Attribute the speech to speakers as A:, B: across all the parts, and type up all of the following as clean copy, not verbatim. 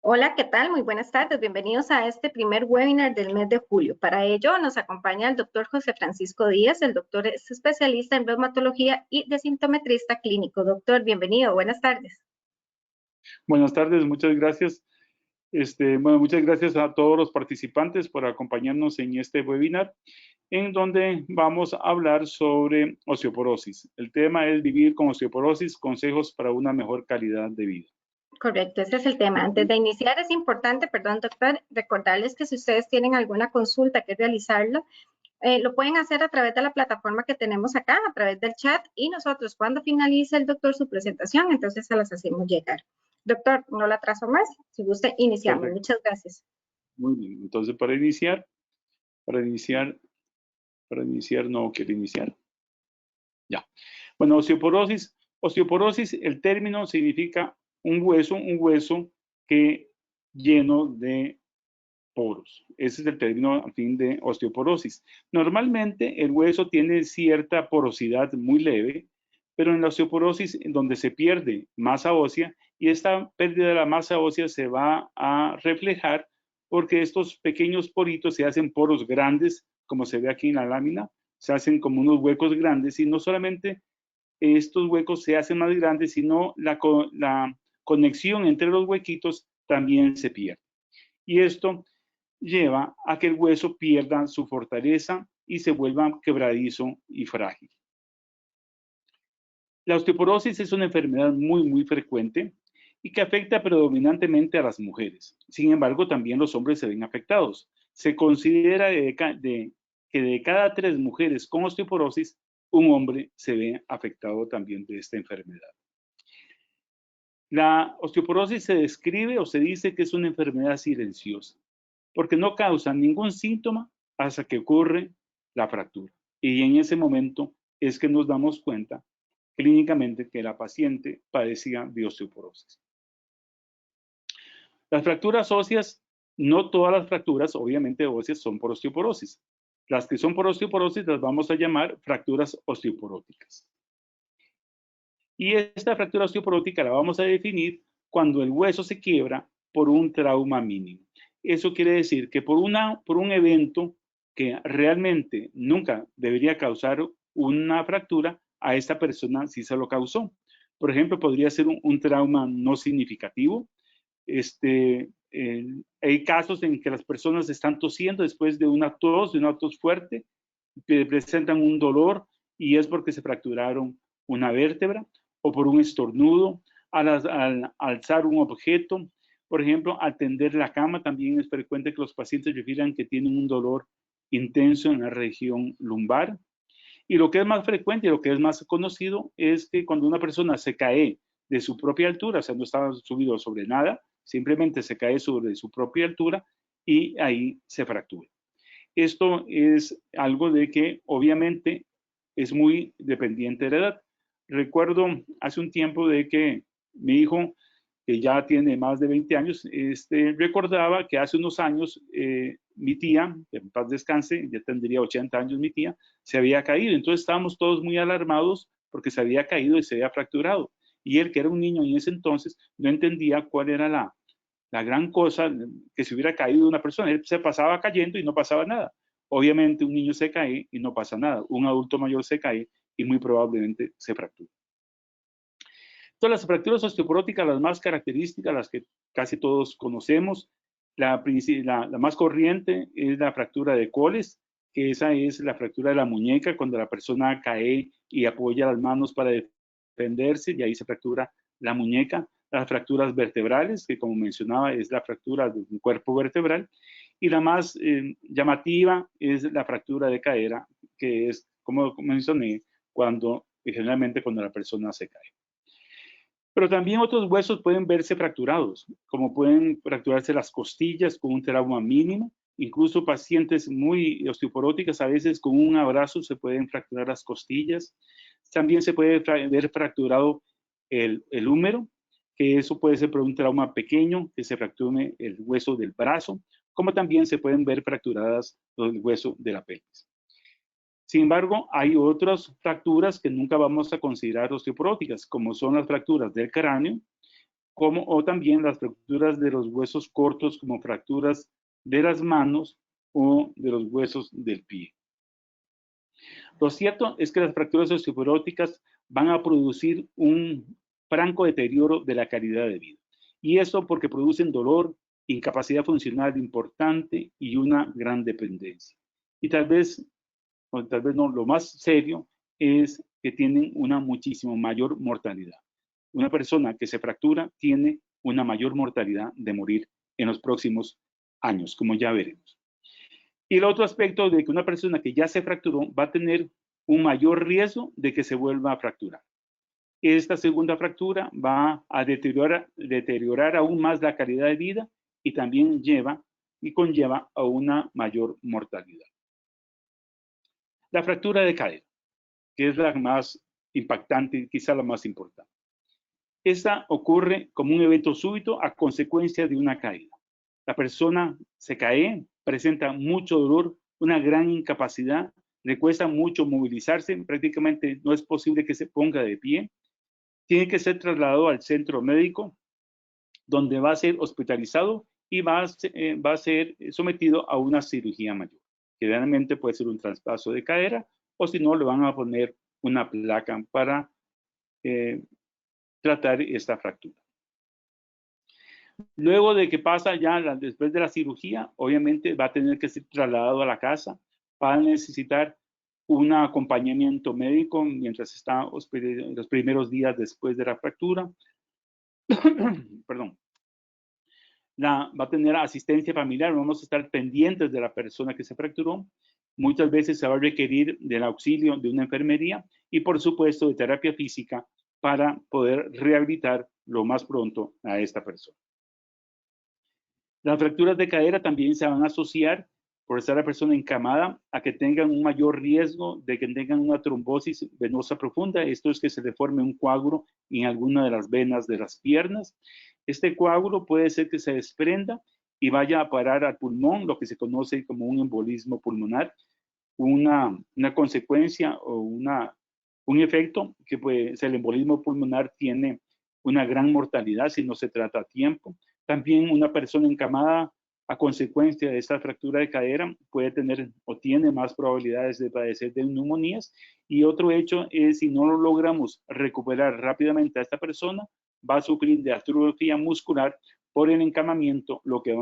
A: Hola, ¿qué tal? Muy buenas tardes. Bienvenidos a este primer webinar del mes de julio. Para ello nos acompaña el doctor José Francisco Díaz. El doctor es especialista en reumatología y desintometrista clínico. Doctor, bienvenido. Buenas tardes.
B: Buenas tardes, muchas gracias. Bueno, muchas gracias a todos los participantes por acompañarnos en este webinar, en donde vamos a hablar sobre osteoporosis. El tema es vivir con osteoporosis, consejos para una mejor calidad de vida.
A: Correcto, ese es el tema. Antes de iniciar es importante, perdón, doctor, recordarles que si ustedes tienen alguna consulta que realizarlo, lo pueden hacer a través de la plataforma que tenemos acá, a través del chat, y nosotros cuando finalice el doctor su presentación, entonces se las hacemos llegar. Doctor, no la atraso más. Si gusta, iniciamos.
B: Perfecto.
A: Muchas gracias.
B: Muy bien. Entonces, para iniciar, no quiero iniciar. Ya. Bueno, osteoporosis. Osteoporosis, el término significa un hueso que lleno de poros. Ese es el término a fin de osteoporosis. Normalmente el hueso tiene cierta porosidad muy leve, pero en la osteoporosis, en donde se pierde masa ósea, y esta pérdida de la masa ósea se va a reflejar porque estos pequeños poritos se hacen poros grandes, como se ve aquí en la lámina, se hacen como unos huecos grandes, y no solamente estos huecos se hacen más grandes, sino la conexión entre los huequitos también se pierde. Y esto lleva a que el hueso pierda su fortaleza y se vuelva quebradizo y frágil. La osteoporosis es una enfermedad muy frecuente y que afecta predominantemente a las mujeres. Sin embargo, también los hombres se ven afectados. Se considera que de cada 3 mujeres con osteoporosis, un hombre se ve afectado también de esta enfermedad. La osteoporosis se describe o se dice que es una enfermedad silenciosa, porque no causa ningún síntoma hasta que ocurre la fractura. Y en ese momento es que nos damos cuenta clínicamente que la paciente padecía de osteoporosis. Las fracturas óseas, no todas las fracturas obviamente óseas son por osteoporosis. Las que son por osteoporosis las vamos a llamar fracturas osteoporóticas. Y esta fractura osteoporótica la vamos a definir cuando el hueso se quiebra por un trauma mínimo. Eso quiere decir que por un evento que realmente nunca debería causar una fractura, a esta persona sí se lo causó. Por ejemplo, podría ser un trauma no significativo. Hay casos en que las personas están tosiendo después de una tos fuerte, que presentan un dolor y es porque se fracturaron una vértebra, o por un estornudo, al alzar un objeto. Por ejemplo, al tender la cama, también es frecuente que los pacientes refieran que tienen un dolor intenso en la región lumbar. Y lo que es más frecuente y lo que es más conocido es que cuando una persona se cae de su propia altura, o sea, no estaba subido sobre nada, simplemente se cae sobre su propia altura y ahí se fractura. Esto es algo de que obviamente es muy dependiente de la edad. Recuerdo hace un tiempo de que mi hijo, que ya tiene más de 20 años, recordaba que hace unos años mi tía, que en paz descanse, ya tendría 80 años mi tía, se había caído. Entonces estábamos todos muy alarmados porque se había caído y se había fracturado. Y él, que era un niño en ese entonces, no entendía cuál era la gran cosa que se hubiera caído una persona. Él se pasaba cayendo y no pasaba nada. Obviamente un niño se cae y no pasa nada. Un adulto mayor se cae y muy probablemente se fractura. Entonces, las fracturas osteoporóticas, las más características, las que casi todos conocemos, la más corriente es la fractura de Colles, que esa es la fractura de la muñeca, cuando la persona cae y apoya las manos para defenderse, y ahí se fractura la muñeca. Las fracturas vertebrales, que como mencionaba es la fractura del cuerpo vertebral, y la más llamativa es la fractura de cadera, que es, como mencioné, generalmente cuando la persona se cae. Pero también otros huesos pueden verse fracturados, como pueden fracturarse las costillas con un trauma mínimo. Incluso pacientes muy osteoporóticas, a veces con un abrazo se pueden fracturar las costillas. También se puede ver fracturado el húmero, que eso puede ser por un trauma pequeño, que se fracture el hueso del brazo, como también se pueden ver fracturadas el hueso de la pelvis. Sin embargo, hay otras fracturas que nunca vamos a considerar osteoporóticas, como son las fracturas del cráneo, o también las fracturas de los huesos cortos, como fracturas de las manos o de los huesos del pie. Lo cierto es que las fracturas osteoporóticas van a producir un franco deterioro de la calidad de vida. Y eso porque producen dolor, incapacidad funcional importante y una gran dependencia. Y tal vez no, lo más serio es que tienen una muchísimo mayor mortalidad. Una persona que se fractura tiene una mayor mortalidad de morir en los próximos años, como ya veremos. Y el otro aspecto de que una persona que ya se fracturó va a tener un mayor riesgo de que se vuelva a fracturar. Esta segunda fractura va a deteriorar aún más la calidad de vida y también conlleva a una mayor mortalidad. La fractura de cadera, que es la más impactante y quizá la más importante. Esta ocurre como un evento súbito a consecuencia de una caída. La persona se cae, presenta mucho dolor, una gran incapacidad, le cuesta mucho movilizarse, prácticamente no es posible que se ponga de pie. Tiene que ser trasladado al centro médico, donde va a ser hospitalizado y va a ser sometido a una cirugía mayor. Generalmente puede ser un traspaso de cadera, o si no, le van a poner una placa para tratar esta fractura. Luego de que pasa ya, después de la cirugía, obviamente va a tener que ser trasladado a la casa, va a necesitar un acompañamiento médico mientras está los primeros días después de la fractura. Perdón. Va a tener asistencia familiar, vamos a estar pendientes de la persona que se fracturó. Muchas veces se va a requerir del auxilio de una enfermería y, por supuesto, de terapia física para poder rehabilitar lo más pronto a esta persona. Las fracturas de cadera también se van a asociar, por estar la persona encamada, a que tengan un mayor riesgo de que tengan una trombosis venosa profunda. Esto es que se le forme un coágulo en alguna de las venas de las piernas. Este coágulo puede ser que se desprenda y vaya a parar al pulmón, lo que se conoce como un embolismo pulmonar, una consecuencia o un efecto que pues, el embolismo pulmonar tiene una gran mortalidad si no se trata a tiempo. También una persona encamada a consecuencia de esta fractura de cadera puede tener o tiene más probabilidades de padecer de neumonías. Y otro hecho es, si no lo logramos recuperar rápidamente a esta persona, va a sufrir de atrofia muscular por el encamamiento, lo que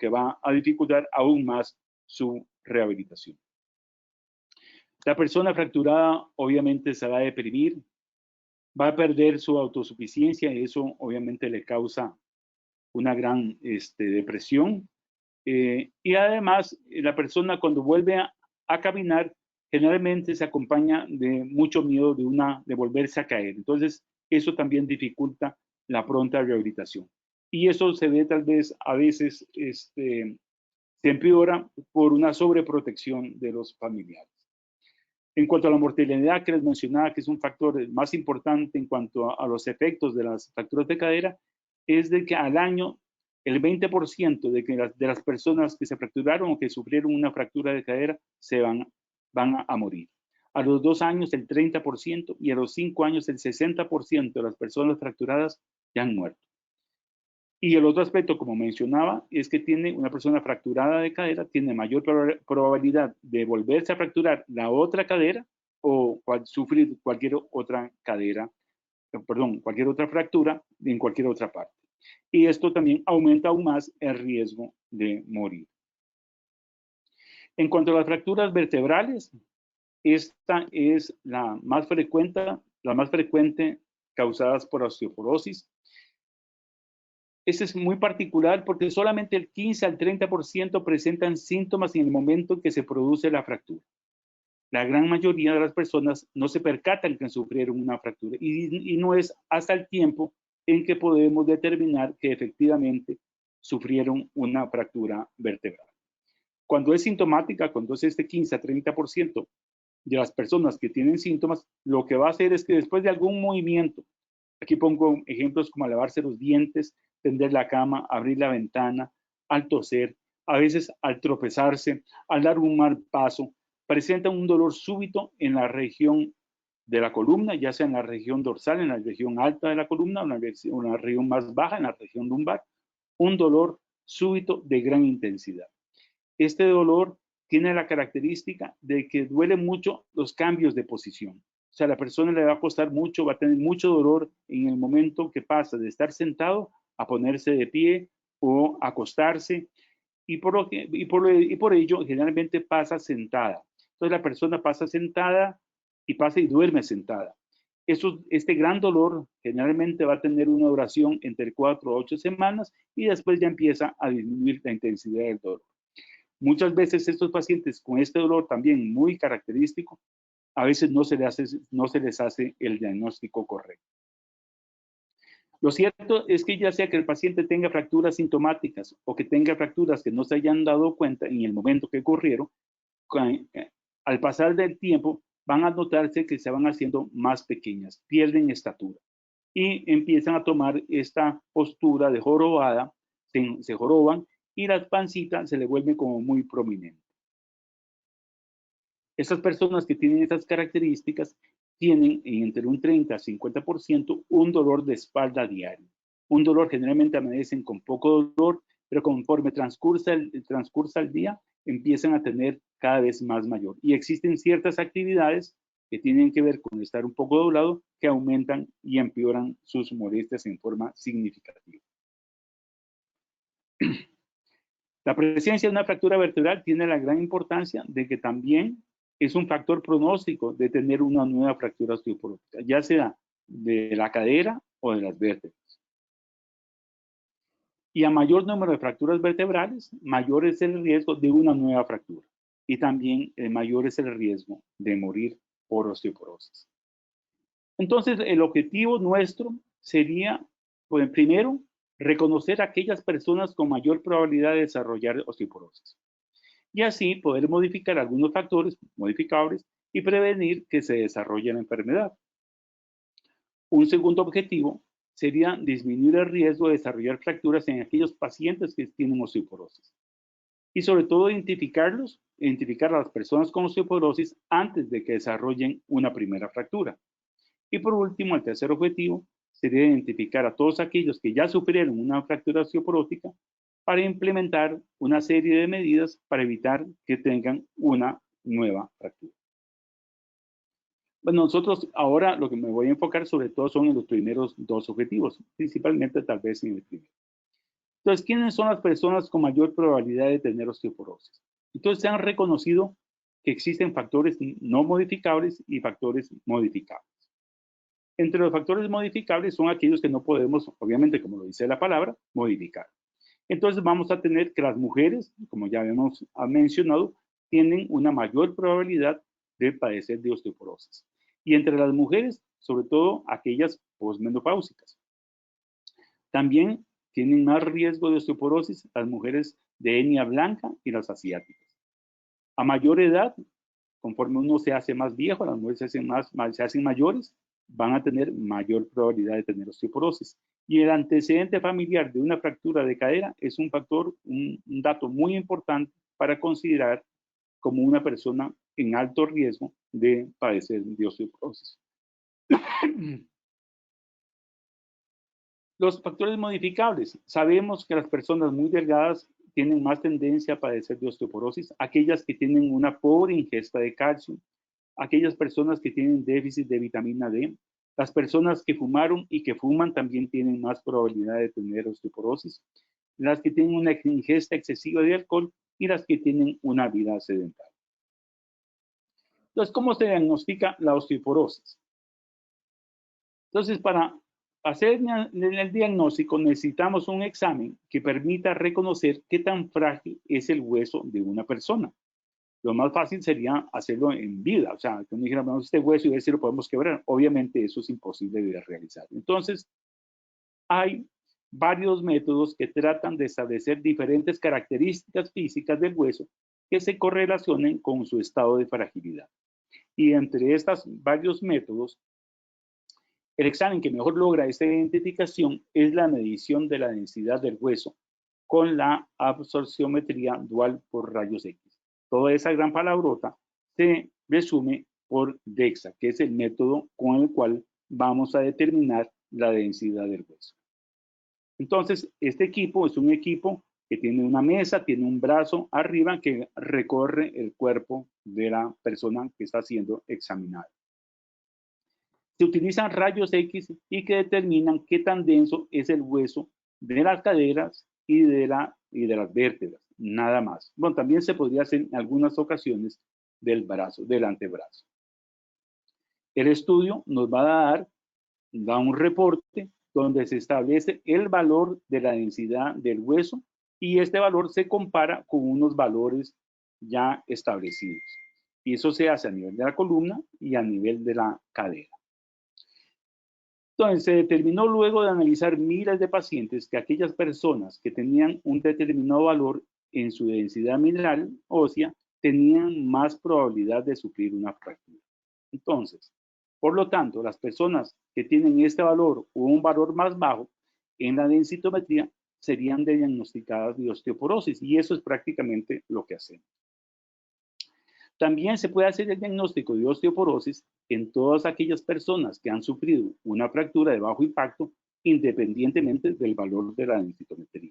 B: va a dificultar aún más su rehabilitación. La persona fracturada obviamente se va a deprimir, va a perder su autosuficiencia y eso obviamente le causa una gran depresión. Y además, la persona cuando vuelve a caminar, generalmente se acompaña de mucho miedo de volverse a caer. Entonces, eso también dificulta la pronta rehabilitación. Y eso se ve tal vez a veces, se empeora por una sobreprotección de los familiares. En cuanto a la mortalidad que les mencionaba, que es un factor más importante en cuanto a los efectos de las fracturas de cadera, es de que al año el 20% de las personas que se fracturaron o que sufrieron una fractura de cadera se van a morir. A los 2 años el 30% y a los 5 años el 60% de las personas fracturadas ya han muerto. Y el otro aspecto, como mencionaba, es que una persona fracturada de cadera tiene mayor probabilidad de volverse a fracturar la otra cadera o sufrir cualquier otra fractura en cualquier otra parte. Y esto también aumenta aún más el riesgo de morir. En cuanto a las fracturas vertebrales, esta es la más frecuente causadas por osteoporosis. Este es muy particular porque solamente el 15 al 30% presentan síntomas en el momento en que se produce la fractura. La gran mayoría de las personas no se percatan que sufrieron una fractura y no es hasta el tiempo en que podemos determinar que efectivamente sufrieron una fractura vertebral. Cuando es sintomática, cuando es este 15 a 30% de las personas que tienen síntomas, lo que va a hacer es que después de algún movimiento, aquí pongo ejemplos como lavarse los dientes, tender la cama, abrir la ventana, al toser, a veces al tropezarse, al dar un mal paso, presenta un dolor súbito en la región de la columna, ya sea en la región dorsal, en la región alta de la columna, una región más baja, en la región lumbar, un dolor súbito de gran intensidad. Este dolor tiene la característica de que duele mucho los cambios de posición. O sea, a la persona le va a costar mucho, va a tener mucho dolor en el momento que pasa de estar sentado a ponerse de pie o acostarse, y por ello generalmente pasa sentada. Entonces la persona pasa sentada y pasa y duerme sentada. Este gran dolor generalmente va a tener una duración entre 4 a 8 semanas y después ya empieza a disminuir la intensidad del dolor. Muchas veces estos pacientes con este dolor también muy característico, a veces no se les hace el diagnóstico correcto. Lo cierto es que ya sea que el paciente tenga fracturas sintomáticas o que tenga fracturas que no se hayan dado cuenta en el momento que ocurrieron, al pasar del tiempo van a notarse que se van haciendo más pequeñas, pierden estatura y empiezan a tomar esta postura de jorobada, se joroban y la pancita se le vuelve como muy prominente. Estas personas que tienen estas características tienen entre un 30 a 50% un dolor de espalda diario. Un dolor generalmente amanecen con poco dolor, pero conforme transcursa el día, empiezan a tener cada vez más mayor. Y existen ciertas actividades que tienen que ver con estar un poco doblado que aumentan y empeoran sus molestias en forma significativa. La presencia de una fractura vertebral tiene la gran importancia de que también es un factor pronóstico de tener una nueva fractura osteoporótica, ya sea de la cadera o de las vértebras. Y a mayor número de fracturas vertebrales, mayor es el riesgo de una nueva fractura. Y también mayor es el riesgo de morir por osteoporosis. Entonces, el objetivo nuestro sería, pues, primero, reconocer a aquellas personas con mayor probabilidad de desarrollar osteoporosis. Y así poder modificar algunos factores modificables y prevenir que se desarrolle la enfermedad. Un segundo objetivo sería disminuir el riesgo de desarrollar fracturas en aquellos pacientes que tienen osteoporosis. Y sobre todo identificar a las personas con osteoporosis antes de que desarrollen una primera fractura. Y por último, el tercer objetivo sería identificar a todos aquellos que ya sufrieron una fractura osteoporótica para implementar una serie de medidas para evitar que tengan una nueva fractura. Bueno, nosotros ahora lo que me voy a enfocar sobre todo son en los primeros dos objetivos, principalmente tal vez en el primero. Entonces, ¿quiénes son las personas con mayor probabilidad de tener osteoporosis? Entonces, se han reconocido que existen factores no modificables y factores modificables. Entre los factores modificables son aquellos que no podemos, obviamente, como lo dice la palabra, modificar. Entonces vamos a tener que las mujeres, como ya hemos mencionado, tienen una mayor probabilidad de padecer de osteoporosis. Y entre las mujeres, sobre todo aquellas posmenopáusicas. También tienen más riesgo de osteoporosis las mujeres de etnia blanca y las asiáticas. A mayor edad, conforme uno se hace más viejo, las mujeres se hacen mayores, van a tener mayor probabilidad de tener osteoporosis. Y el antecedente familiar de una fractura de cadera es un factor, un dato muy importante para considerar como una persona en alto riesgo de padecer de osteoporosis. Los factores modificables. Sabemos que las personas muy delgadas tienen más tendencia a padecer de osteoporosis, aquellas que tienen una pobre ingesta de calcio, aquellas personas que tienen déficit de vitamina D, las personas que fumaron y que fuman también tienen más probabilidad de tener osteoporosis, las que tienen una ingesta excesiva de alcohol y las que tienen una vida sedentaria. Entonces, ¿cómo se diagnostica la osteoporosis? Entonces, para hacer el diagnóstico necesitamos un examen que permita reconocer qué tan frágil es el hueso de una persona. Lo más fácil sería hacerlo en vida, o sea, que uno dijera, bueno, este hueso y ver si lo podemos quebrar. Obviamente eso es imposible de realizar. Entonces, hay varios métodos que tratan de establecer diferentes características físicas del hueso que se correlacionen con su estado de fragilidad. Y entre estos varios métodos, el examen que mejor logra esta identificación es la medición de la densidad del hueso con la absorciometría dual por rayos X. Toda esa gran palabrota se resume por DEXA, que es el método con el cual vamos a determinar la densidad del hueso. Entonces, este equipo es un equipo que tiene una mesa, tiene un brazo arriba que recorre el cuerpo de la persona que está siendo examinada. Se utilizan rayos X y que determinan qué tan denso es el hueso de las caderas y de las vértebras, nada más. Bueno, también se podría hacer en algunas ocasiones del brazo, del antebrazo. El estudio nos va a da un reporte donde se establece el valor de la densidad del hueso y este valor se compara con unos valores ya establecidos. Y eso se hace a nivel de la columna y a nivel de la cadera. Entonces, se determinó luego de analizar miles de pacientes que aquellas personas que tenían un determinado valor en su densidad mineral ósea tenían más probabilidad de sufrir una fractura. Entonces, por lo tanto, las personas que tienen este valor o un valor más bajo en la densitometría serían diagnosticadas de osteoporosis y eso es prácticamente lo que hacemos. También se puede hacer el diagnóstico de osteoporosis en todas aquellas personas que han sufrido una fractura de bajo impacto independientemente del valor de la densitometría.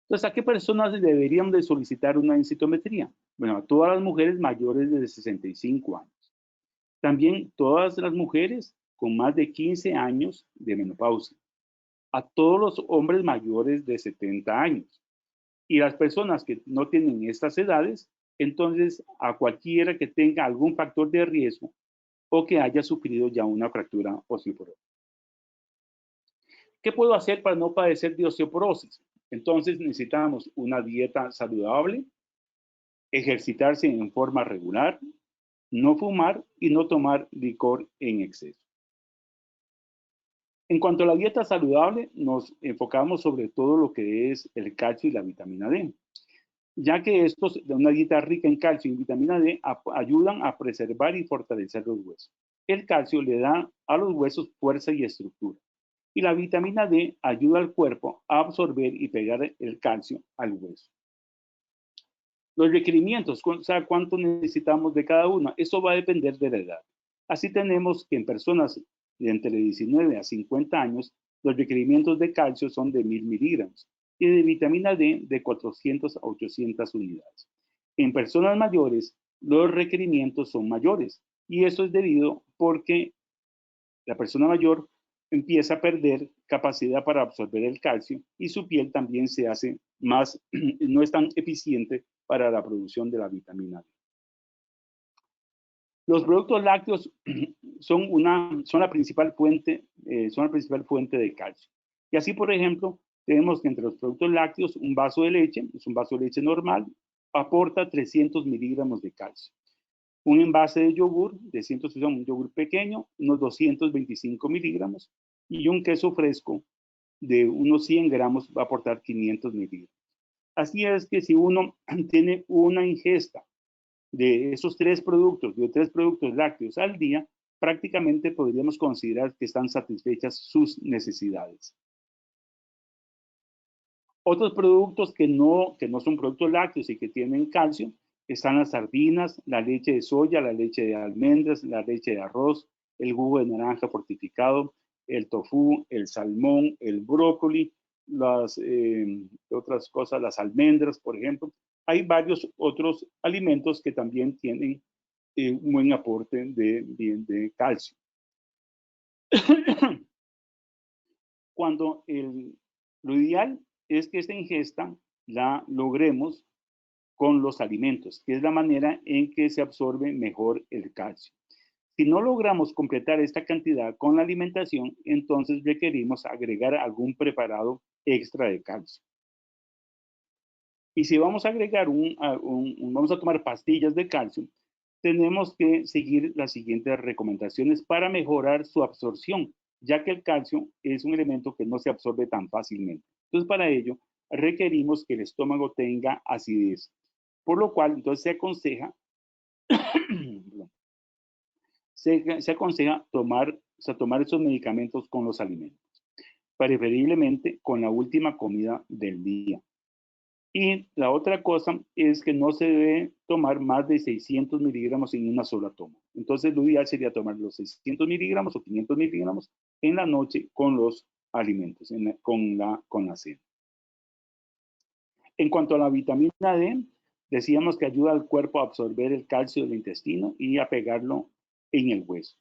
B: Entonces, ¿a qué personas deberían de solicitar una densitometría? Bueno, a todas las mujeres mayores de 65 años. También todas las mujeres con más de 15 años de menopausia. A todos los hombres mayores de 70 años. Y las personas que no tienen estas edades, entonces a cualquiera que tenga algún factor de riesgo o que haya sufrido ya una fractura osteoporosis. ¿Qué puedo hacer para no padecer de osteoporosis? Entonces necesitamos una dieta saludable, ejercitarse en forma regular, no fumar y no tomar licor en exceso. En cuanto a la dieta saludable, nos enfocamos sobre todo lo que es el calcio y la vitamina D, ya que estos, de una dieta rica en calcio y vitamina D, ayudan a preservar y fortalecer los huesos. El calcio le da a los huesos fuerza y estructura, y la vitamina D ayuda al cuerpo a absorber y pegar el calcio al hueso. Los requerimientos, o sea, cuánto necesitamos de cada una, eso va a depender de la edad. Así tenemos que en personas de entre 19 a 50 años, los requerimientos de calcio son de 1000 miligramos y de vitamina D de 400 a 800 unidades. En personas mayores, los requerimientos son mayores y eso es debido porque la persona mayor empieza a perder capacidad para absorber el calcio y su piel también se hace más, no es tan eficiente para la producción de la vitamina D. Los productos lácteos son la principal fuente de calcio. Y así, por ejemplo, tenemos que entre los productos lácteos, un vaso de leche, es un vaso de leche normal, aporta 300 miligramos de calcio. Un envase de yogur, un yogur pequeño, unos 225 miligramos, y un queso fresco de unos 100 gramos va a aportar 500 miligramos. Así es que si uno tiene una ingesta de esos tres productos lácteos al día, prácticamente podríamos considerar que están satisfechas sus necesidades. Otros productos que no son productos lácteos y que tienen calcio, están las sardinas, la leche de soya, la leche de almendras, la leche de arroz, el jugo de naranja fortificado, el tofu, el salmón, el brócoli, otras cosas, las almendras, por ejemplo. Hay varios otros alimentos que también tienen un buen aporte de calcio. Lo ideal es que esta ingesta la logremos con los alimentos, que es la manera en que se absorbe mejor el calcio. Si no logramos completar esta cantidad con la alimentación, entonces requerimos agregar algún preparado extra de calcio. Y si vamos a agregar vamos a tomar pastillas de calcio, tenemos que seguir las siguientes recomendaciones para mejorar su absorción, ya que el calcio es un elemento que no se absorbe tan fácilmente. Entonces, para ello, requerimos que el estómago tenga acidez, por lo cual entonces se aconseja tomar esos medicamentos con los alimentos, preferiblemente con la última comida del día. Y la otra cosa es que no se debe tomar más de 600 miligramos en una sola toma. Entonces, lo ideal sería tomar los 600 miligramos o 500 miligramos en la noche con los alimentos, con la cena. En cuanto a la vitamina D, decíamos que ayuda al cuerpo a absorber el calcio del intestino y a pegarlo en el hueso.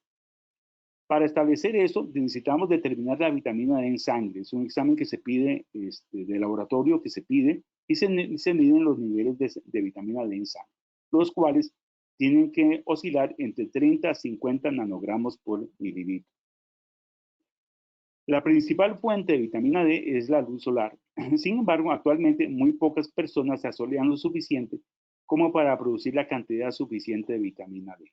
B: Para establecer eso, necesitamos determinar la vitamina D en sangre. Es un examen que se pide, de laboratorio que se pide, y se miden los niveles de vitamina D en sangre, los cuales tienen que oscilar entre 30 a 50 nanogramos por mililitro. La principal fuente de vitamina D es la luz solar. Sin embargo, actualmente muy pocas personas se asolean lo suficiente como para producir la cantidad suficiente de vitamina D.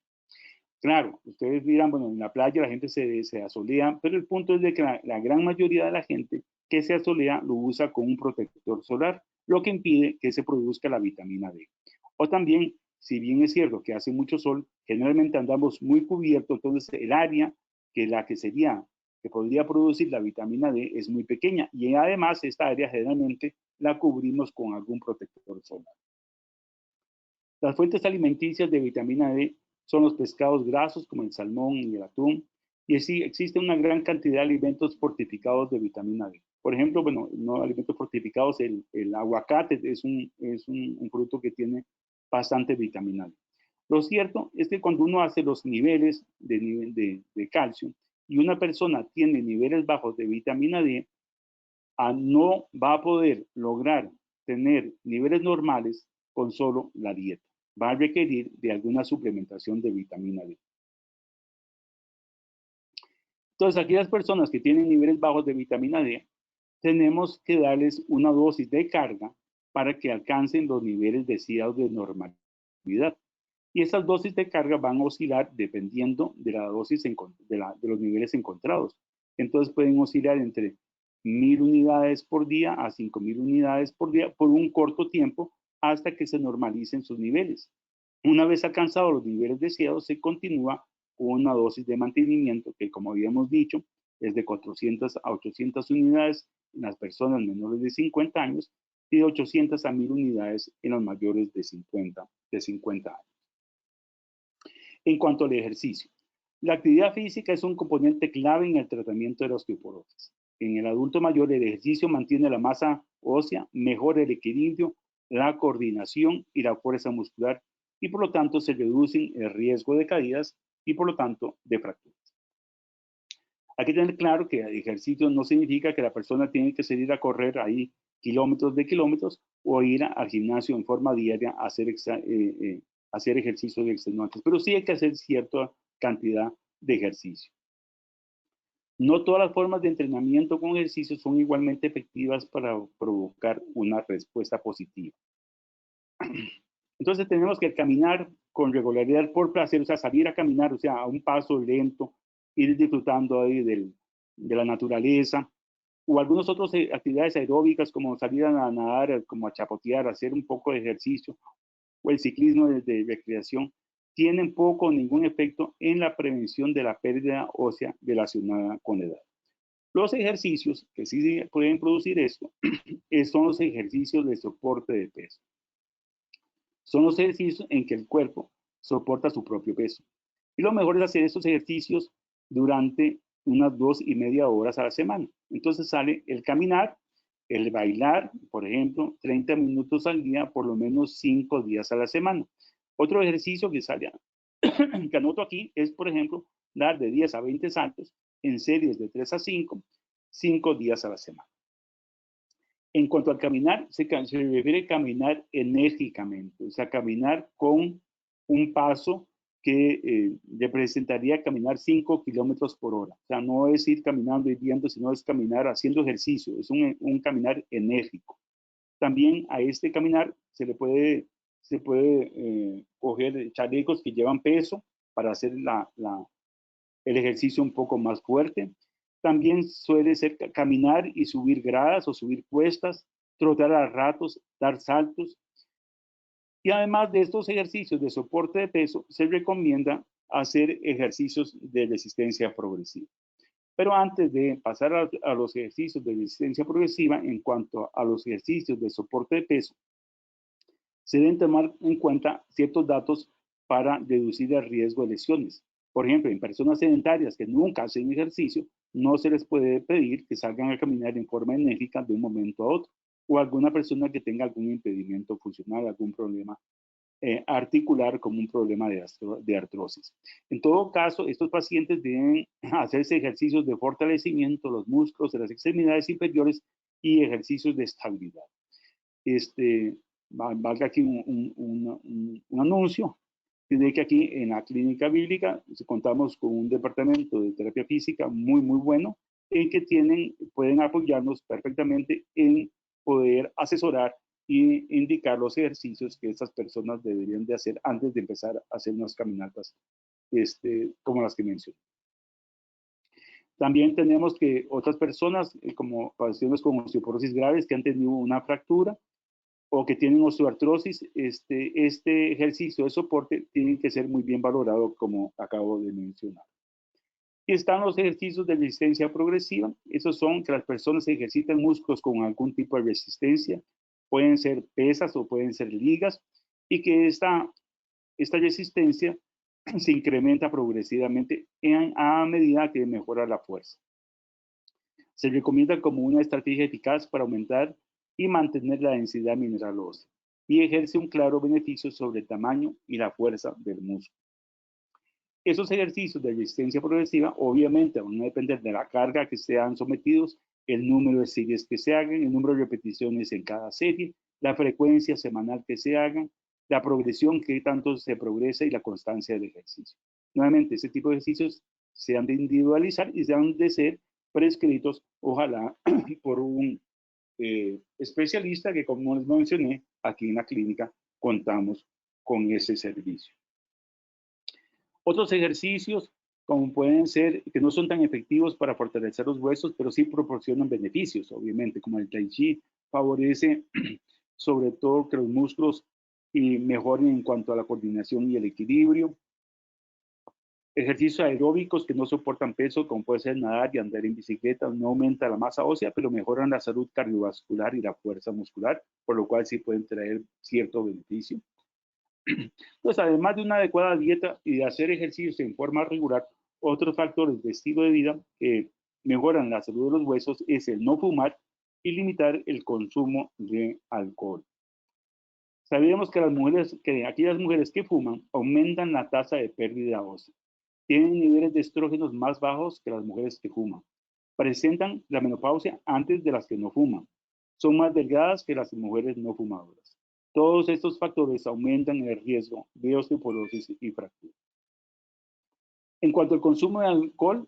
B: Claro, ustedes dirán, bueno, en la playa la gente se asolea, pero el punto es de que la gran mayoría de la gente que se asolea lo usa con un protector solar, lo que impide que se produzca la vitamina D. O también, si bien es cierto que hace mucho sol, generalmente andamos muy cubiertos, entonces el área que podría producir la vitamina D es muy pequeña y además esta área generalmente la cubrimos con algún protector solar. Las fuentes alimenticias de vitamina D son los pescados grasos como el salmón y el atún, y así existe una gran cantidad de alimentos fortificados de vitamina D. Por ejemplo, bueno, no alimentos fortificados, el aguacate es un producto que tiene bastante vitamina D. Lo cierto es que cuando uno hace los niveles de calcio y una persona tiene niveles bajos de vitamina D, no va a poder lograr tener niveles normales con solo la dieta. Va a requerir de alguna suplementación de vitamina D. Entonces, aquellas personas que tienen niveles bajos de vitamina D, tenemos que darles una dosis de carga para que alcancen los niveles deseados de normalidad. Y esas dosis de carga van a oscilar dependiendo de la dosis de los niveles encontrados. Entonces pueden oscilar entre 1000 unidades por día a 5000 unidades por día por un corto tiempo hasta que se normalicen sus niveles. Una vez alcanzados los niveles deseados, se continúa con una dosis de mantenimiento que, como habíamos dicho, es de 400 a 800 unidades en las personas menores de 50 años y de 800 a 1000 unidades en los mayores de 50 años. En cuanto al ejercicio, la actividad física es un componente clave en el tratamiento de la osteoporosis. En el adulto mayor, el ejercicio mantiene la masa ósea, mejora el equilibrio, la coordinación y la fuerza muscular, y por lo tanto se reducen el riesgo de caídas y por lo tanto de fracturas. Hay que tener claro que el ejercicio no significa que la persona tiene que salir a correr ahí kilómetros de kilómetros o ir al gimnasio en forma diaria a hacer ejercicios extenuantes, pero sí hay que hacer cierta cantidad de ejercicio. No todas las formas de entrenamiento con ejercicio son igualmente efectivas para provocar una respuesta positiva. Entonces tenemos que caminar con regularidad por placer, o sea, salir a caminar, o sea, a un paso lento, ir disfrutando ahí de la naturaleza, o algunas otras actividades aeróbicas como salir a nadar, como a chapotear, hacer un poco de ejercicio, o el ciclismo de recreación, tienen poco o ningún efecto en la prevención de la pérdida ósea relacionada con la edad. Los ejercicios que sí pueden producir esto son los ejercicios de soporte de peso. Son los ejercicios en que el cuerpo soporta su propio peso. Y lo mejor es hacer estos ejercicios durante unas 2,5 horas a la semana. Entonces sale el caminar, el bailar, por ejemplo, 30 minutos al día, por lo menos 5 días a la semana. Otro ejercicio que sale, que anoto aquí, es, por ejemplo, dar de 10 a 20 saltos en series de 3 a 5 días a la semana. En cuanto al caminar, se refiere a caminar enérgicamente, o sea, caminar con un paso que representaría caminar 5 kilómetros por hora. O sea, no es ir caminando y viendo, sino es caminar haciendo ejercicio, es un caminar enérgico. También a este caminar se puede coger chalecos que llevan peso para hacer el ejercicio un poco más fuerte. También suele ser caminar y subir gradas o subir cuestas, trotar a ratos, dar saltos. Y además de estos ejercicios de soporte de peso, se recomienda hacer ejercicios de resistencia progresiva. Pero antes de pasar a los ejercicios de resistencia progresiva, en cuanto a los ejercicios de soporte de peso, se deben tomar en cuenta ciertos datos para reducir el riesgo de lesiones. Por ejemplo, en personas sedentarias que nunca hacen ejercicio, no se les puede pedir que salgan a caminar en forma enérgica de un momento a otro, o alguna persona que tenga algún impedimento funcional, algún problema articular, como un problema de artrosis. En todo caso, estos pacientes deben hacerse ejercicios de fortalecimiento de los músculos de las extremidades inferiores y ejercicios de estabilidad. Valga aquí un anuncio, de que aquí en la clínica bíblica contamos con un departamento de terapia física muy bueno, en que pueden apoyarnos perfectamente en poder asesorar y indicar los ejercicios que estas personas deberían de hacer antes de empezar a hacer unas caminatas como las que mencioné. También tenemos que otras personas, como pacientes con osteoporosis graves que han tenido una fractura o que tienen osteoartrosis, este ejercicio de soporte tiene que ser muy bien valorado, como acabo de mencionar. Y están los ejercicios de resistencia progresiva. Esos son que las personas ejercitan músculos con algún tipo de resistencia. Pueden ser pesas o pueden ser ligas, y que esta resistencia se incrementa progresivamente a medida que mejora la fuerza. Se recomienda como una estrategia eficaz para aumentar y mantener la densidad mineral ósea, y ejerce un claro beneficio sobre el tamaño y la fuerza del músculo. Esos ejercicios de resistencia progresiva obviamente van a depender de la carga que sean sometidos, el número de series que se hagan, el número de repeticiones en cada serie, la frecuencia semanal que se hagan, la progresión que tanto se progresa y la constancia del ejercicio. Nuevamente, ese tipo de ejercicios se han de individualizar y se han de ser prescritos, ojalá, por un especialista que, como les mencioné, aquí en la clínica contamos con ese servicio. Otros ejercicios, como pueden ser, que no son tan efectivos para fortalecer los huesos, pero sí proporcionan beneficios, obviamente, como el Tai Chi, favorece sobre todo que los músculos mejoren en cuanto a la coordinación y el equilibrio. Ejercicios aeróbicos que no soportan peso, como puede ser nadar y andar en bicicleta, no aumenta la masa ósea, pero mejoran la salud cardiovascular y la fuerza muscular, por lo cual sí pueden traer cierto beneficio. Entonces, además de una adecuada dieta y de hacer ejercicios en forma regular, otros factores de estilo de vida que mejoran la salud de los huesos es el no fumar y limitar el consumo de alcohol. Sabíamos que aquellas mujeres que fuman aumentan la tasa de pérdida ósea, tienen niveles de estrógenos más bajos que las mujeres que fuman, presentan la menopausia antes de las que no fuman, son más delgadas que las mujeres no fumadoras. Todos estos factores aumentan el riesgo de osteoporosis y fractura. En cuanto al consumo de alcohol,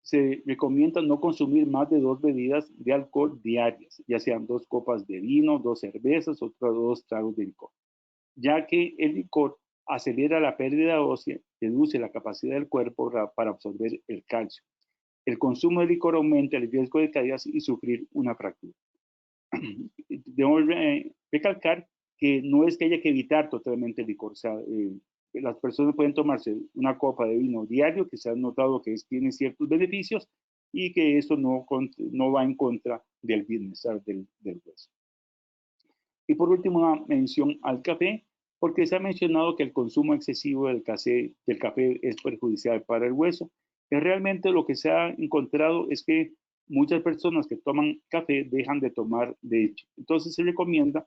B: se recomienda no consumir más de 2 bebidas de alcohol diarias, ya sean 2 copas de vino, 2 cervezas o 2 tragos de licor, ya que el licor acelera la pérdida ósea, reduce la capacidad del cuerpo para absorber el calcio. El consumo de licor aumenta el riesgo de caídas y sufrir una fractura. Debo recalcar que no es que haya que evitar totalmente el licor, o sea, las personas pueden tomarse una copa de vino diario, que se ha notado que tiene ciertos beneficios y que eso no va en contra del bienestar del hueso. Y por último, una mención al café, porque se ha mencionado que el consumo excesivo del café es perjudicial para el hueso. Que realmente lo que se ha encontrado es que muchas personas que toman café dejan de tomar leche. Entonces se recomienda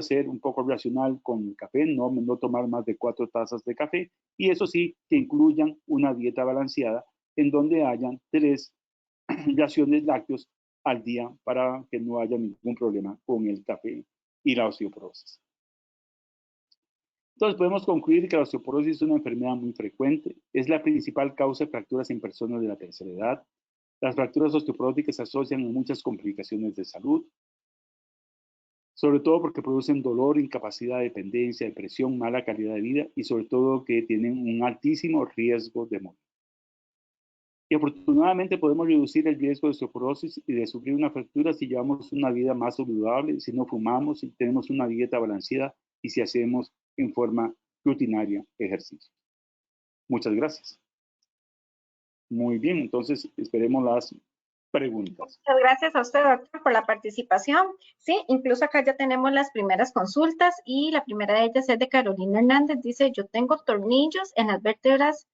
B: ser un poco racional con el café, no tomar más de 4 tazas de café, y eso sí, que incluyan una dieta balanceada en donde hayan 3 raciones lácteos al día para que no haya ningún problema con el café y la osteoporosis. Entonces podemos concluir que la osteoporosis es una enfermedad muy frecuente, es la principal causa de fracturas en personas de la tercera edad. Las fracturas osteoporóticas se asocian a muchas complicaciones de salud, sobre todo porque producen dolor, incapacidad, dependencia, depresión, mala calidad de vida y sobre todo que tienen un altísimo riesgo de morir. Y afortunadamente podemos reducir el riesgo de osteoporosis y de sufrir una fractura si llevamos una vida más saludable, si no fumamos, si tenemos una dieta balanceada y si hacemos en forma rutinaria ejercicio. Muchas gracias. Muy bien, entonces esperemos las preguntas.
A: Muchas gracias a usted, doctor, por la participación. Sí, incluso acá ya tenemos las primeras consultas y la primera de ellas es de Carolina Hernández. Dice, yo tengo tornillos en las vértebras,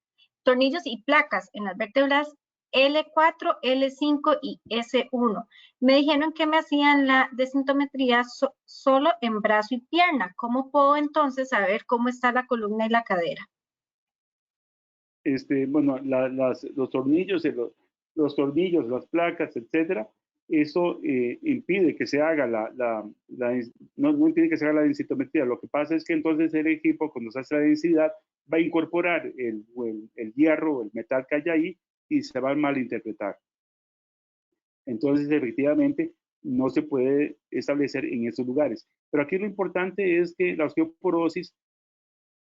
A: tornillos y placas en las vértebras L4, L5 y S1. Me dijeron que me hacían la densitometría solo en brazo y pierna. ¿Cómo puedo entonces saber cómo está la columna y la cadera?
B: Bueno, los tornillos, los tornillos, las placas, etcétera, eso impide que se haga no impide que se haga la densitometría. Lo que pasa es que entonces el equipo, cuando se hace la densidad, va a incorporar el hierro, el metal que hay ahí, y se va a malinterpretar. Entonces, efectivamente, no se puede establecer en esos lugares. Pero aquí lo importante es que la osteoporosis,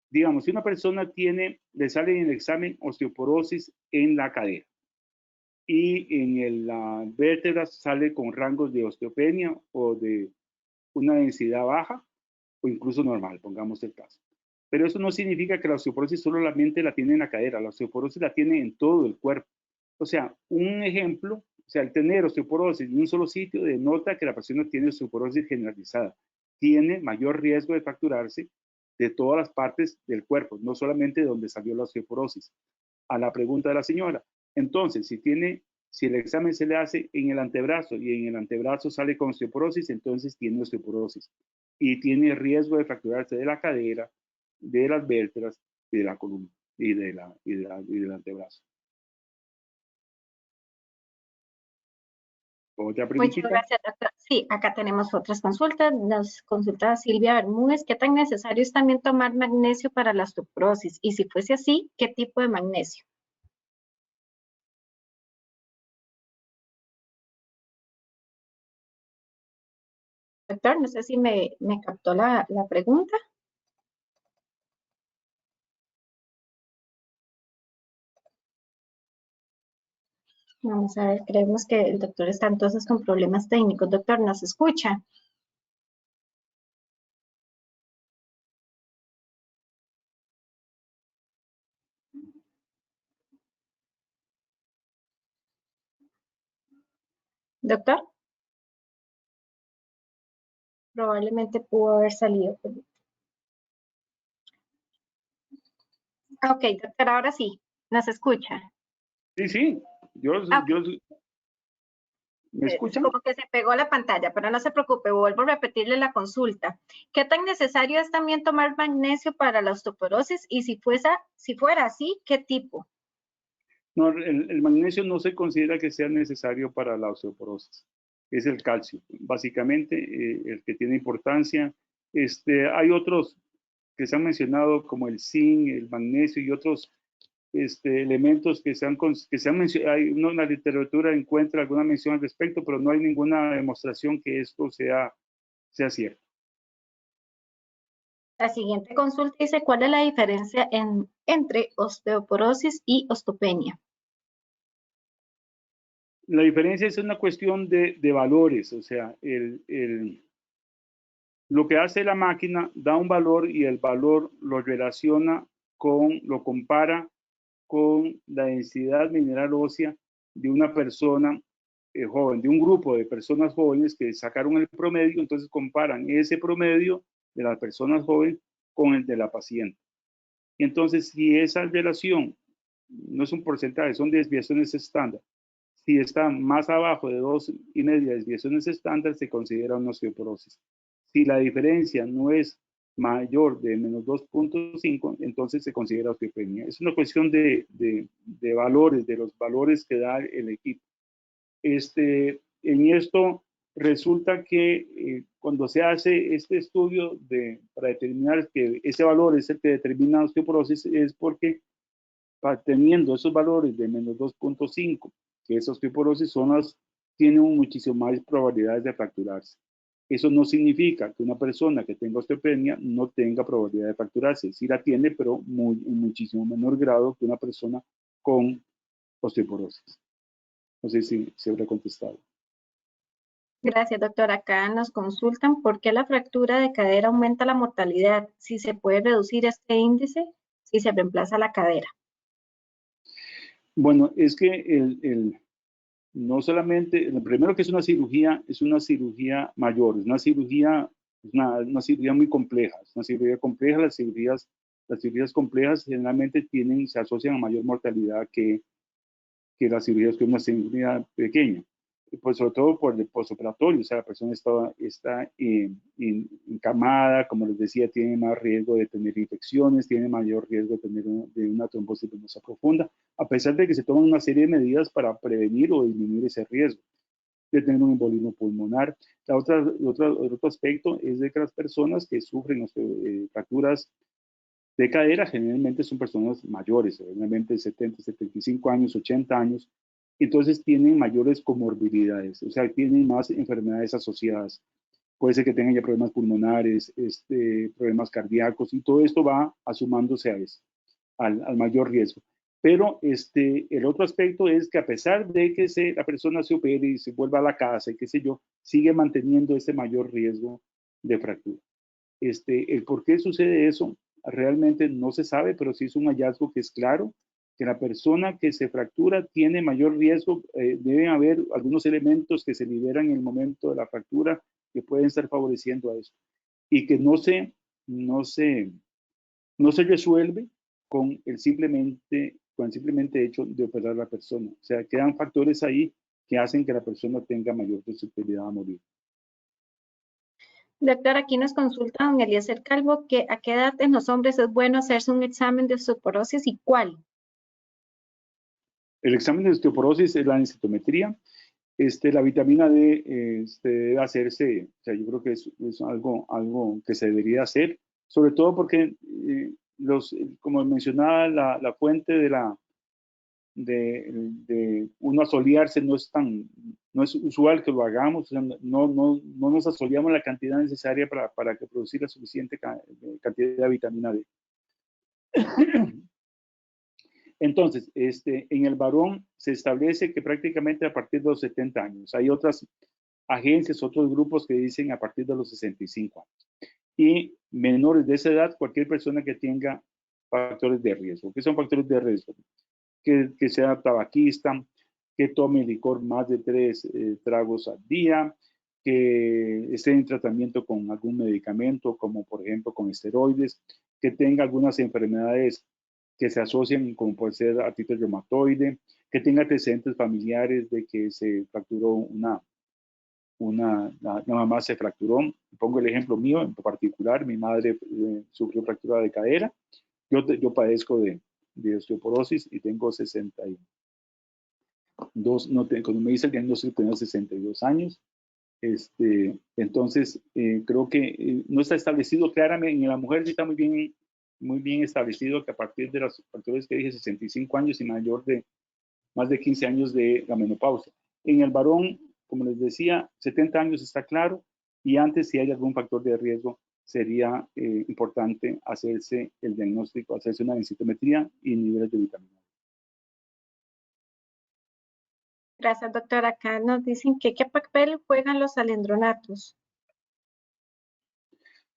B: digamos, si una persona le sale en el examen osteoporosis en la cadera y en la vértebra sale con rangos de osteopenia o de una densidad baja o incluso normal, pongamos el caso. Pero eso no significa que la osteoporosis solamente la tiene en la cadera, la osteoporosis la tiene en todo el cuerpo. O sea, un ejemplo, o sea, el tener osteoporosis en un solo sitio denota que la persona tiene osteoporosis generalizada. Tiene mayor riesgo de fracturarse de todas las partes del cuerpo, no solamente de donde salió la osteoporosis. A la pregunta de la señora, entonces, si el examen se le hace en el antebrazo y en el antebrazo sale con osteoporosis, entonces tiene osteoporosis y tiene riesgo de fracturarse de la cadera, de las vértebras, de la columna y del antebrazo. ¿Otra preguntita?
A: Muchas gracias, doctor. Sí, acá tenemos otras consultas. Nos consulta Silvia Bermúdez. ¿Qué tan necesario es también tomar magnesio para la osteoporosis? Y si fuese así, ¿qué tipo de magnesio? Doctor, no sé si me captó la pregunta. Vamos a ver, creemos que el doctor está entonces con problemas técnicos. Doctor, ¿nos escucha? Doctor, probablemente pudo haber salido. Ok, doctor, ahora sí, nos escucha.
B: Sí. ¿Me escuchan?
A: Como que se pegó la pantalla, pero no se preocupe, vuelvo a repetirle la consulta. ¿Qué tan necesario es también tomar magnesio para la osteoporosis? Y si fuera así, ¿qué tipo?
B: No, el magnesio no se considera que sea necesario para la osteoporosis. Es el calcio, básicamente, el que tiene importancia. Hay otros que se han mencionado como el zinc, el magnesio y otros elementos que se han mencionado. Hay una literatura encuentra alguna mención al respecto, pero no hay ninguna demostración que esto sea cierto.
A: La siguiente consulta dice, ¿cuál es la diferencia entre osteoporosis y osteopenia?
B: La diferencia es una cuestión de valores, o sea, lo que hace la máquina da un valor y el valor lo lo compara con la densidad mineral ósea de una persona joven, de un grupo de personas jóvenes que sacaron el promedio, entonces comparan ese promedio de las personas jóvenes con el de la paciente. Y entonces, si esa relación no es un porcentaje, son desviaciones estándar, si está más abajo de 2,5 desviaciones estándar, se considera una osteoporosis. Si la diferencia no es mayor de menos 2,5, entonces se considera osteopenia. Es una cuestión de valores, de los valores que da el equipo. En esto resulta que cuando se hace este estudio para determinar que ese valor es el que determina osteoporosis, es porque teniendo esos valores de menos 2,5, que esa osteoporosis tiene muchísimo más probabilidades de fracturarse. Eso no significa que una persona que tenga osteopenia no tenga probabilidad de fracturarse. Sí la tiene, pero en muchísimo menor grado que una persona con osteoporosis. No sé si se habrá contestado.
A: Gracias, doctor. Acá nos consultan por qué la fractura de cadera aumenta la mortalidad, si se puede reducir este índice, si se reemplaza la cadera.
B: Bueno, es que no solamente, lo primero que es una cirugía mayor, es una cirugía, una cirugía muy compleja, es una cirugía compleja. Las cirugías complejas generalmente se asocian a mayor mortalidad que las cirugías que una cirugía pequeña, pues sobre todo por el postoperatorio. O sea, la persona está encamada, como les decía, tiene más riesgo de tener infecciones, tiene mayor riesgo de tener de una trombosis venosa profunda, a pesar de que se toman una serie de medidas para prevenir o disminuir ese riesgo de tener un embolismo pulmonar. Otro aspecto es de que las personas que sufren fracturas de cadera generalmente son personas mayores, generalmente 70, 75 años, 80 años, entonces tienen mayores comorbilidades, o sea, tienen más enfermedades asociadas. Puede ser que tengan ya problemas pulmonares, problemas cardíacos, y todo esto va asumándose a eso, al mayor riesgo. Pero el otro aspecto es que a pesar de que la persona se opere y se vuelva a la casa y qué sé yo, sigue manteniendo ese mayor riesgo de fractura. El por qué sucede eso realmente no se sabe, pero sí es un hallazgo que es claro, que la persona que se fractura tiene mayor riesgo. Deben haber algunos elementos que se liberan en el momento de la fractura que pueden estar favoreciendo a eso, y que no se resuelve con el simplemente hecho de operar a la persona. O sea, quedan factores ahí que hacen que la persona tenga mayor posibilidad de morir.
A: Doctor, aquí nos consulta don Eliezer Calvo que a qué edad en los hombres es bueno hacerse un examen de osteoporosis y cuál.
B: El examen de osteoporosis es la densitometría. La vitamina D debe hacerse. O sea, yo creo que es algo que se debería hacer, sobre todo porque como mencionaba, la fuente de uno asolearse no es usual que lo hagamos. O sea, no nos asoleamos la cantidad necesaria para que producir la suficiente cantidad de vitamina D. Entonces, en el varón se establece que prácticamente a partir de los 70 años. Hay otras agencias, otros grupos que dicen a partir de los 65 años. Y menores de esa edad, cualquier persona que tenga factores de riesgo. ¿Qué son factores de riesgo? Que sea tabaquista, que tome licor más de 3 tragos al día, que esté en tratamiento con algún medicamento, como por ejemplo con esteroides, que tenga algunas enfermedades que se asocian, como puede ser artritis reumatoide, que tenga antecedentes familiares de que se fracturó la mamá se fracturó. Pongo el ejemplo mío en particular. Mi madre sufrió fractura de cadera. Yo padezco de osteoporosis y tengo 62, cuando me dice el diagnóstico tengo 62 años. Entonces, creo que no está establecido claramente. En la mujer sí está muy bien establecido que a partir de los factores que dije, 65 años y más de 15 años de la menopausia. En el varón, como les decía, 70 años está claro, y antes, si hay algún factor de riesgo, sería importante hacerse el diagnóstico, hacerse una densitometría y niveles de vitamina.
A: Gracias, doctor. Acá nos dicen que qué papel juegan los alendronatos.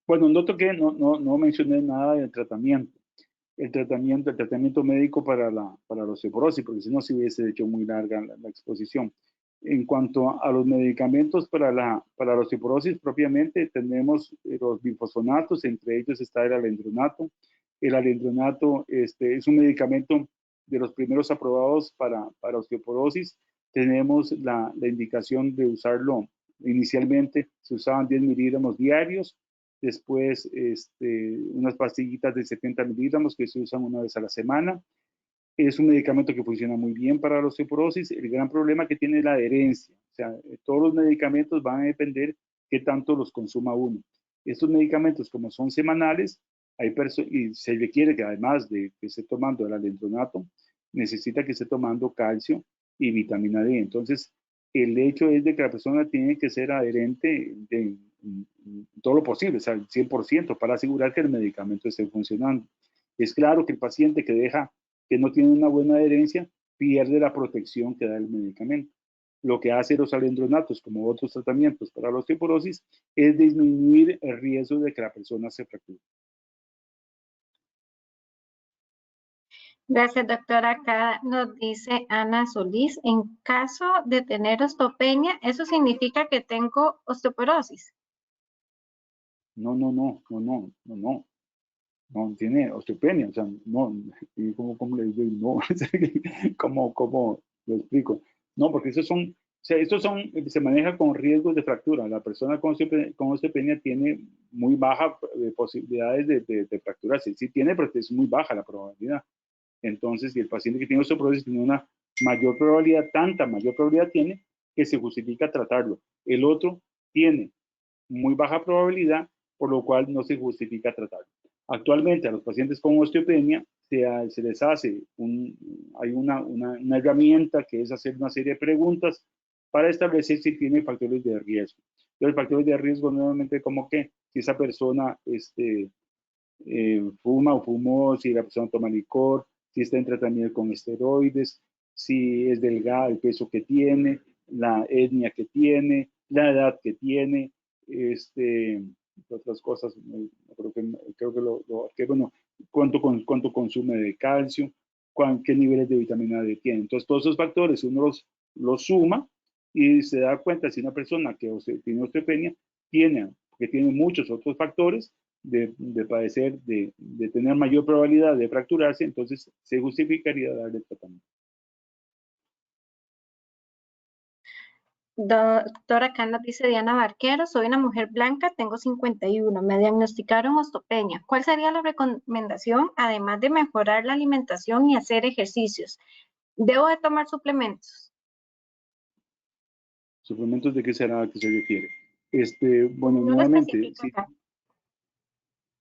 B: Bueno, no mencioné nada del tratamiento. El tratamiento médico para la osteoporosis, porque si no se hubiese hecho muy larga la exposición. En cuanto a los medicamentos para la osteoporosis propiamente, tenemos los bifosfonatos, entre ellos está el alendronato. El alendronato es un medicamento de los primeros aprobados para osteoporosis. Tenemos la indicación de usarlo. Inicialmente se usaban 10 miligramos diarios. Después unas pastillitas de 70 miligramos que se usan una vez a la semana. Es un medicamento que funciona muy bien para la osteoporosis. El gran problema que tiene es la adherencia. O sea, todos los medicamentos van a depender qué tanto los consuma uno. Estos medicamentos, como son semanales, y se requiere que además de que esté tomando el alendronato, necesita que esté tomando calcio y vitamina D. Entonces, el hecho es de que la persona tiene que ser adherente de todo lo posible, o sea, el 100%, para asegurar que el medicamento esté funcionando. Es claro que el paciente que no tiene una buena adherencia pierde la protección que da el medicamento. Lo que hace los alendronatos, como otros tratamientos para la osteoporosis, es disminuir el riesgo de que la persona se fracture.
A: Gracias, doctora. Acá nos dice Ana Solís, en caso de tener osteopenia, ¿eso significa que tengo osteoporosis?
B: No tiene osteopenia, o sea, no, y cómo le digo, no, cómo lo explico. No, porque estos son, se maneja con riesgos de fractura. La persona con osteopenia tiene muy baja posibilidades de fracturarse. Sí tiene, pero es muy baja la probabilidad. Entonces, si el paciente que tiene osteoporosis tiene una mayor probabilidad, tanta mayor probabilidad tiene, que se justifica tratarlo. El otro tiene muy baja probabilidad, por lo cual no se justifica tratarlo. Actualmente a los pacientes con osteopenia se les hace, hay una herramienta que es hacer una serie de preguntas para establecer si tiene factores de riesgo. Los factores de riesgo nuevamente como que si esa persona fuma o fumó, si la persona toma licor, si está en tratamiento con esteroides, si es delgada, el peso que tiene, la etnia que tiene, la edad que tiene, otras cosas, bueno, cuánto consume de calcio, qué niveles de vitamina D tiene. Entonces, todos esos factores uno los suma y se da cuenta si una persona que tiene osteopenia que tiene muchos otros factores de padecer, de tener mayor probabilidad de fracturarse, entonces se justificaría darle tratamiento.
A: Doctora, acá nos dice Diana Barquero, soy una mujer blanca, tengo 51, me diagnosticaron osteopenia. ¿Cuál sería la recomendación, además de mejorar la alimentación y hacer ejercicios? ¿Debo de tomar suplementos?
B: ¿Suplementos de qué será que se refiere? Bueno,
A: No lo
B: nuevamente,
A: especifica acá.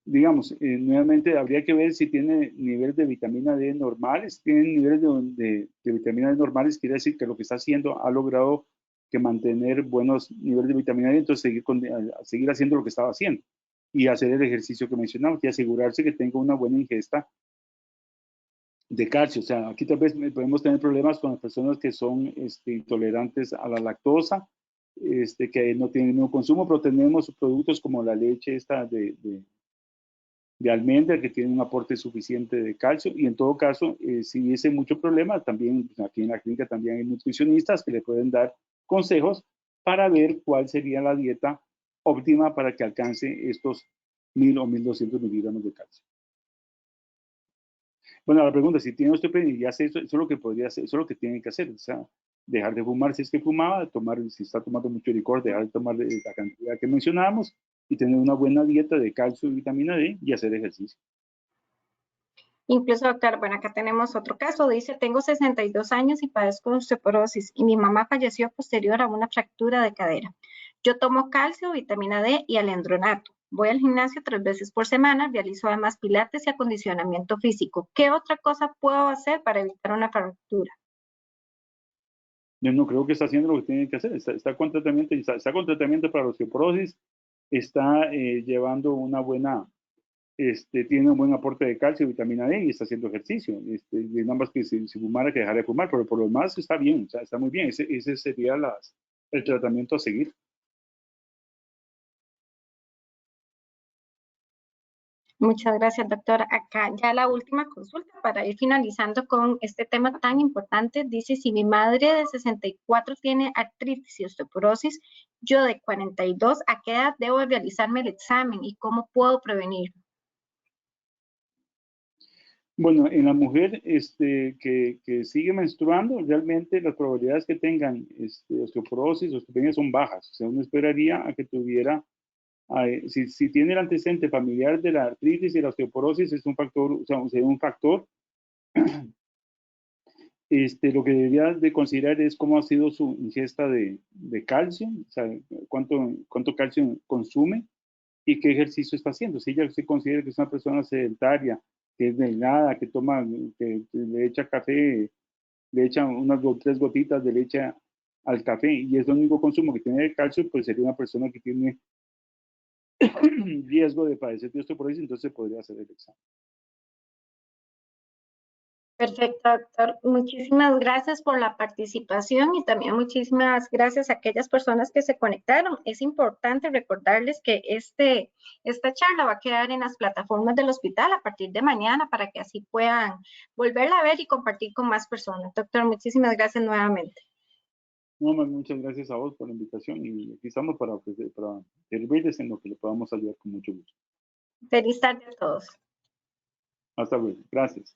B: digamos, nuevamente habría que ver si tiene niveles de vitamina D normales. Si tiene niveles de vitamina D normales, quiere decir que lo que está haciendo ha logrado que mantener buenos niveles de vitamina D, entonces seguir haciendo lo que estaba haciendo y hacer el ejercicio que mencionamos y asegurarse que tenga una buena ingesta de calcio. O sea, aquí tal vez podemos tener problemas con las personas que son intolerantes a la lactosa, que no tienen ningún consumo, pero tenemos productos como la leche esta de almendra que tiene un aporte suficiente de calcio y en todo caso, si hubiese mucho problema, también pues, aquí en la clínica también hay nutricionistas que le pueden dar consejos para ver cuál sería la dieta óptima para que alcance estos 1000 o 1200 miligramos de calcio. Bueno, la pregunta, si tiene osteopenia y hace eso es lo que podría hacer, eso es lo que tiene que hacer, o sea, dejar de fumar si es que fumaba, si está tomando mucho licor, dejar de tomar la cantidad que mencionábamos y tener una buena dieta de calcio y vitamina D y hacer ejercicio.
A: Incluso, doctor, bueno, acá tenemos otro caso. Dice, tengo 62 años y padezco de osteoporosis y mi mamá falleció posterior a una fractura de cadera. Yo tomo calcio, vitamina D y alendronato. Voy al gimnasio 3 veces por semana, realizo además pilates y acondicionamiento físico. ¿Qué otra cosa puedo hacer para evitar una fractura?
B: Yo no creo que está haciendo lo que tiene que hacer, está con tratamiento, está con tratamiento para la osteoporosis, está llevando una buena, tiene un buen aporte de calcio y vitamina D y está haciendo ejercicio. Y nada más que si fumara, que dejara de fumar, pero por lo demás está bien, o sea, está muy bien. Ese sería el tratamiento a seguir.
A: Muchas gracias, doctora. Acá ya la última consulta para ir finalizando con este tema tan importante. Dice, si mi madre de 64 tiene artritis y osteoporosis, yo de 42, ¿a qué edad debo realizarme el examen y cómo puedo prevenirlo?
B: Bueno, en la mujer que sigue menstruando, realmente las probabilidades que tengan osteoporosis, osteopenia son bajas. O sea, uno esperaría a que tuviera, si tiene el antecedente familiar de la artritis y la osteoporosis, es un factor, o sea, sería un factor. Lo que debería de considerar es cómo ha sido su ingesta de calcio, o sea, cuánto calcio consume y qué ejercicio está haciendo. Si ella se considera que es una persona sedentaria, que es delgada, que le echa café, le echa unas 3 gotitas de leche al café y es el único consumo que tiene de calcio, pues sería una persona que tiene riesgo de padecer de osteoporosis, entonces se podría hacer el examen.
A: Perfecto, doctor. Muchísimas gracias por la participación y también muchísimas gracias a aquellas personas que se conectaron. Es importante recordarles que esta charla va a quedar en las plataformas del hospital a partir de mañana para que así puedan volverla a ver y compartir con más personas. Doctor, muchísimas gracias nuevamente.
B: No, muchas gracias a vos por la invitación y aquí estamos para servirles en lo que le podamos ayudar con mucho gusto.
A: Feliz tarde a todos.
B: Hasta luego. Gracias.